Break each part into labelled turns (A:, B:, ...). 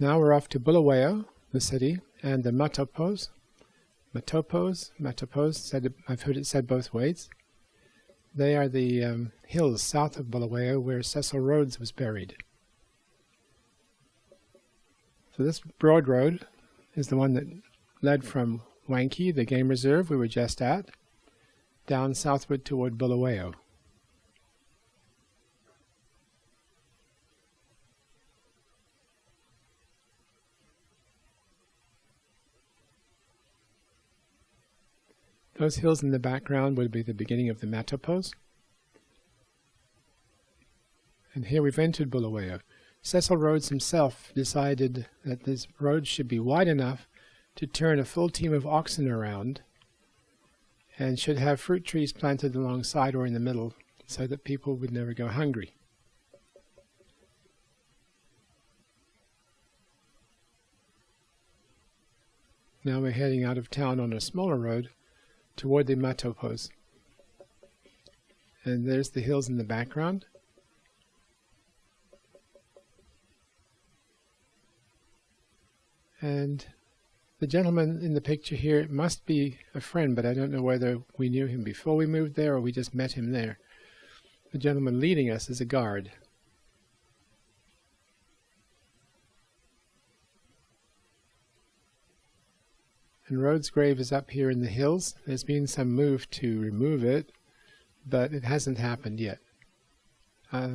A: Now we're off to Bulawayo, the city, and the Matopos. Matopos, I've heard it said both ways. They are the hills south of Bulawayo where Cecil Rhodes was buried. So this broad road is the one that led from Wankie, the game reserve we were just at, down southward toward Bulawayo. Those hills in the background would be the beginning of the Matopos. And here we've entered Bulawayo. Cecil Rhodes himself decided that this road should be wide enough to turn a full team of oxen around, and should have fruit trees planted alongside or in the middle so that people would never go hungry. Now we're heading out of town on a smaller road toward the Matopos. And there's the hills in the background. And the gentleman in the picture here must be a friend, but I don't know whether we knew him before we moved there or we just met him there. The gentleman leading us is a guard. And Rhodes' grave is up here in the hills. There's been some move to remove it, but it hasn't happened yet.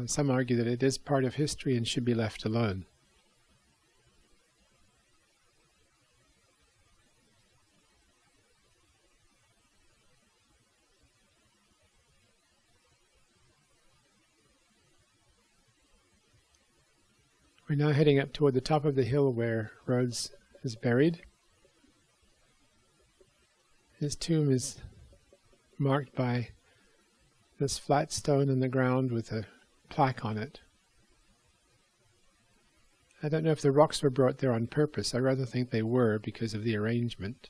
A: Some argue that it is part of history and should be left alone. We're now heading up toward the top of the hill where Rhodes is buried. His tomb is marked by this flat stone in the ground with a plaque on it. I don't know if the rocks were brought there on purpose. I rather think they were because of the arrangement.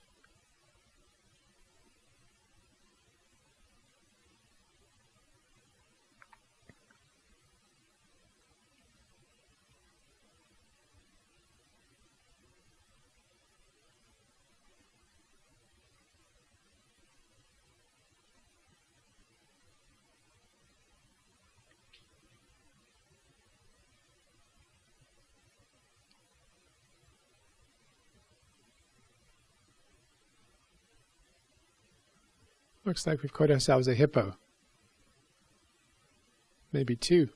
A: Looks like we've caught ourselves a hippo. Maybe two.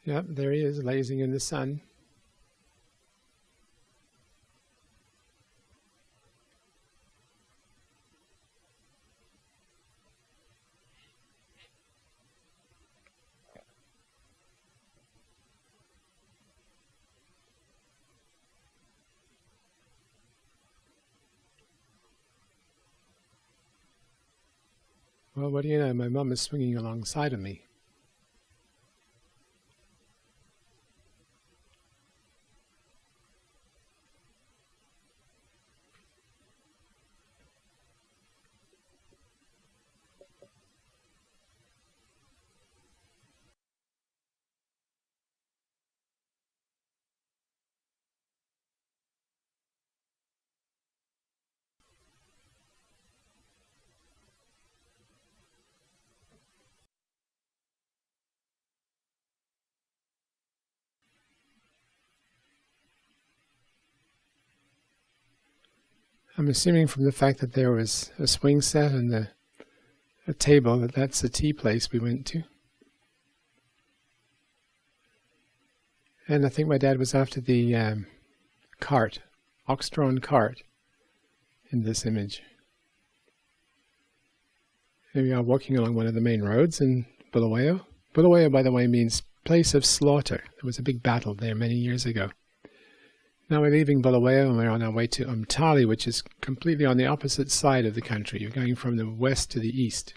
A: Yep, there he is, lazing in the sun. Well, what do you know? My mum is swinging alongside of me. I'm assuming from the fact that there was a swing set and a table that that's the tea place we went to. And I think my dad was after the cart, ox-drawn cart, in this image. Here we are walking along one of the main roads in Bulawayo. Bulawayo, by the way, means place of slaughter. There was a big battle there many years ago. Now we're leaving Bulawayo and we're on our way to Umtali, which is completely on the opposite side of the country. You're going from the west to the east.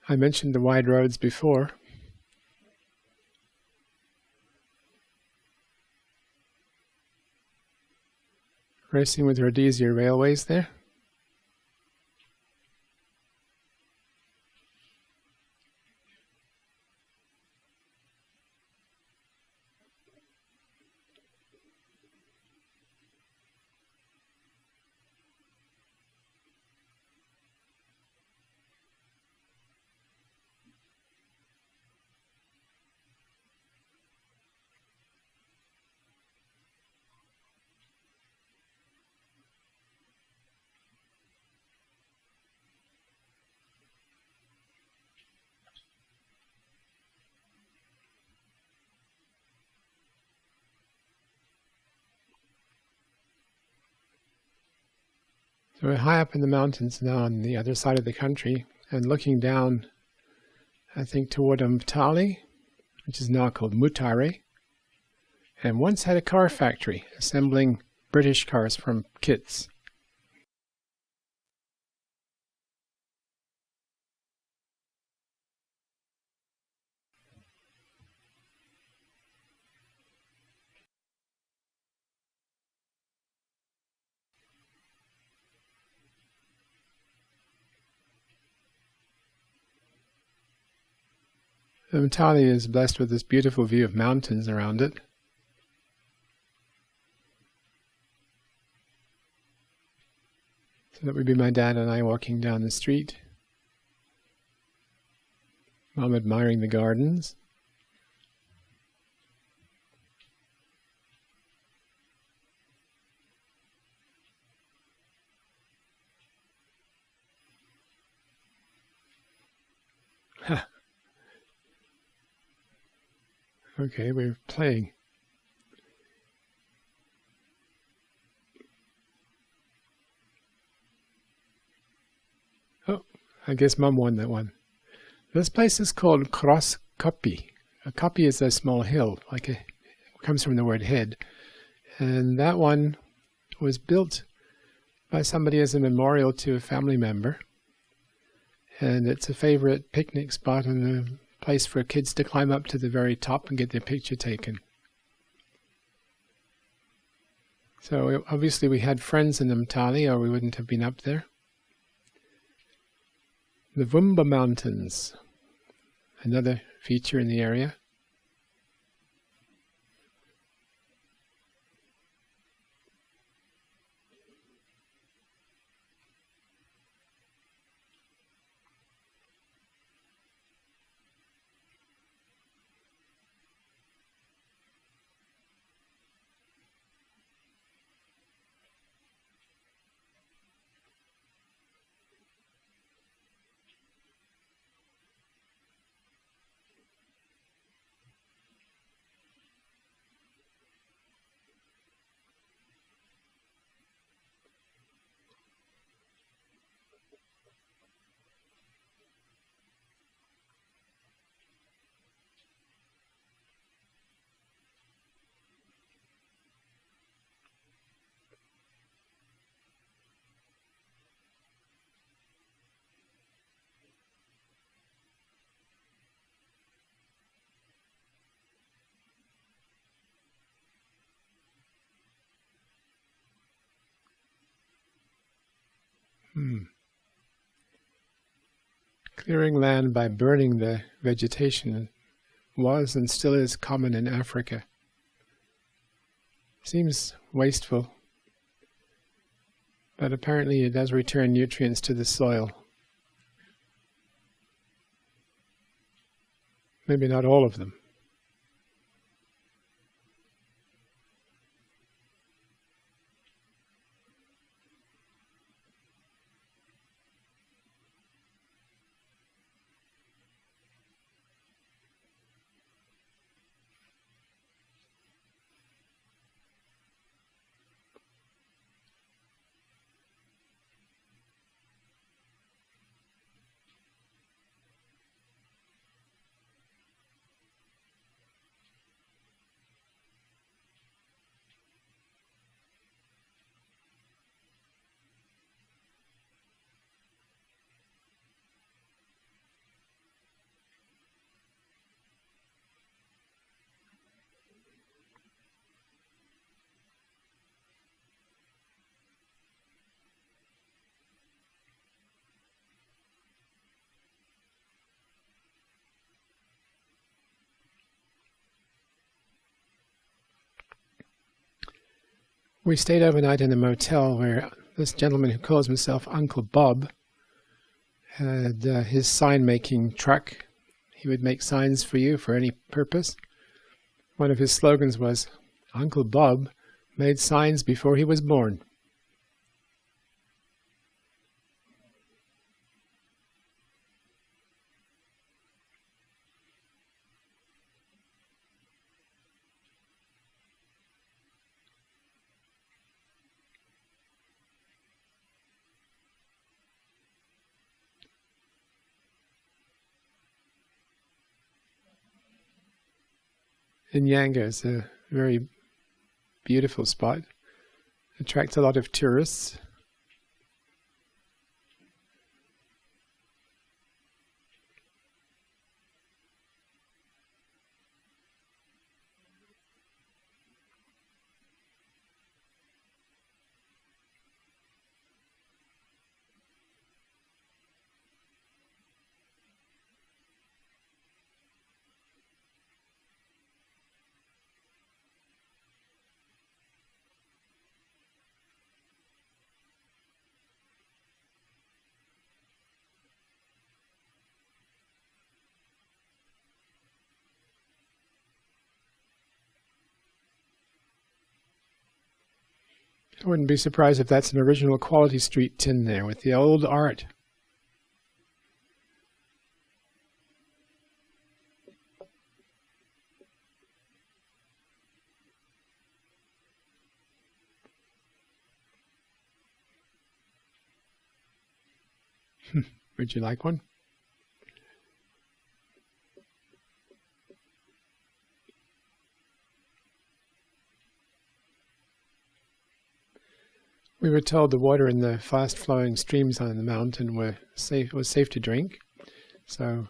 A: I mentioned the wide roads before. Racing with Rhodesia Railways there. So we're high up in the mountains now on the other side of the country and looking down, I think, toward Umtali, which is now called Mutare, and once had a car factory assembling British cars from kits. Umtali is blessed with this beautiful view of mountains around it. So that would be my dad and I walking down the street. Mom admiring the gardens. Ha! Okay, we're playing. Oh, I guess Mum won that one. This place is called Kopje. A kopje is a small hill, comes from the word head. And that one was built by somebody as a memorial to a family member. And it's a favorite picnic spot and a place for kids to climb up to the very top and get their picture taken. So obviously we had friends in Umtali or we wouldn't have been up there. The Vumba Mountains, another feature in the area. Clearing land by burning the vegetation was and still is common in Africa. Seems wasteful, but apparently it does return nutrients to the soil. Maybe not all of them. We stayed overnight in a motel where this gentleman who calls himself Uncle Bob had his sign-making truck. He would make signs for you for any purpose. One of his slogans was, "Uncle Bob made signs before he was born." Inyanga is a very beautiful spot. Attracts a lot of tourists. I wouldn't be surprised if that's an original Quality Street tin there with the old art. Would you like one? We were told the water in the fast-flowing streams on the mountain was safe to drink, so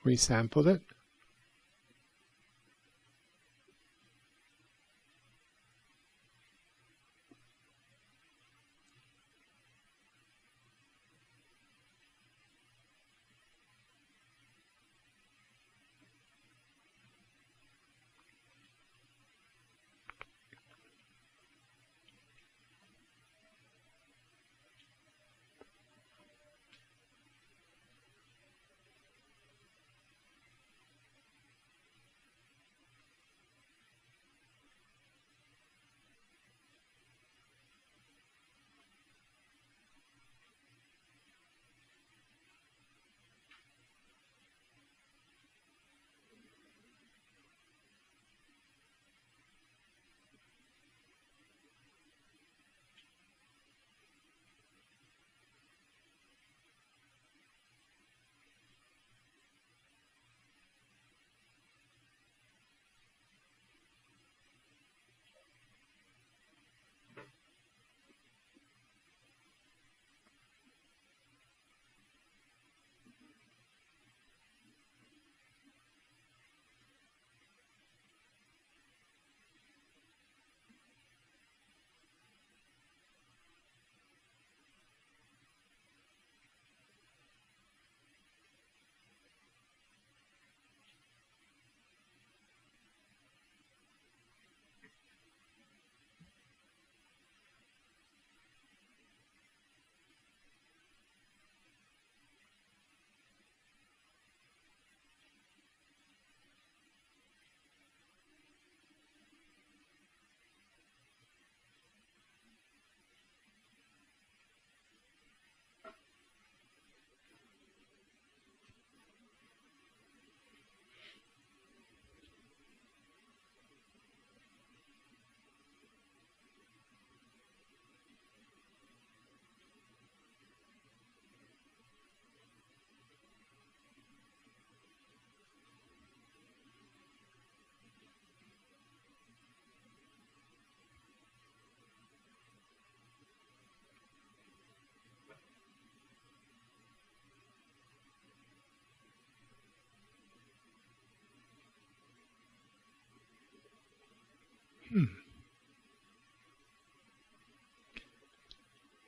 A: we sampled it.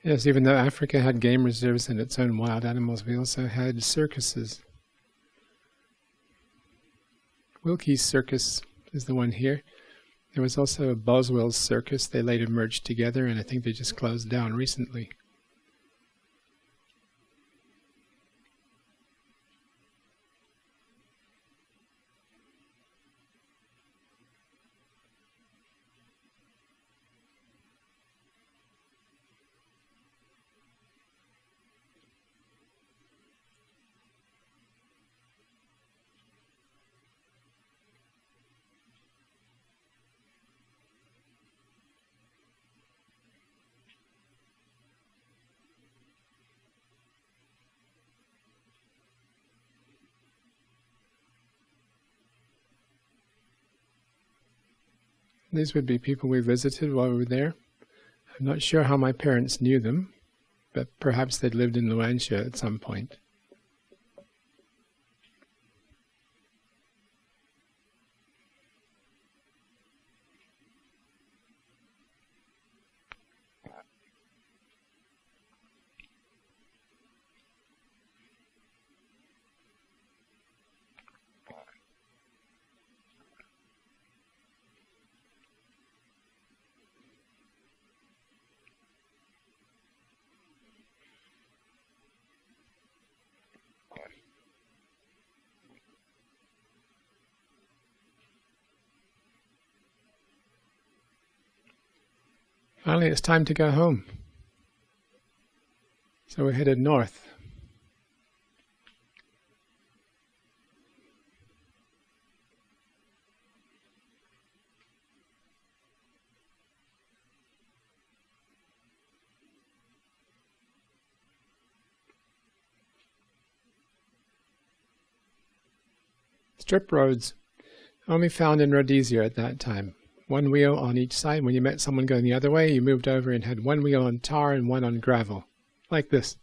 A: Yes, even though Africa had game reserves and its own wild animals, we also had circuses. Wilkie's Circus is the one here. There was also a Boswell's Circus. They later merged together, and I think they just closed down recently. These would be people we visited while we were there. I'm not sure how my parents knew them, but perhaps they'd lived in Luanshya at some point. Finally, it's time to go home. So we're headed north. Strip roads, only found in Rhodesia at that time. One wheel on each side. When you met someone going the other way, you moved over and had one wheel on tar and one on gravel, like this.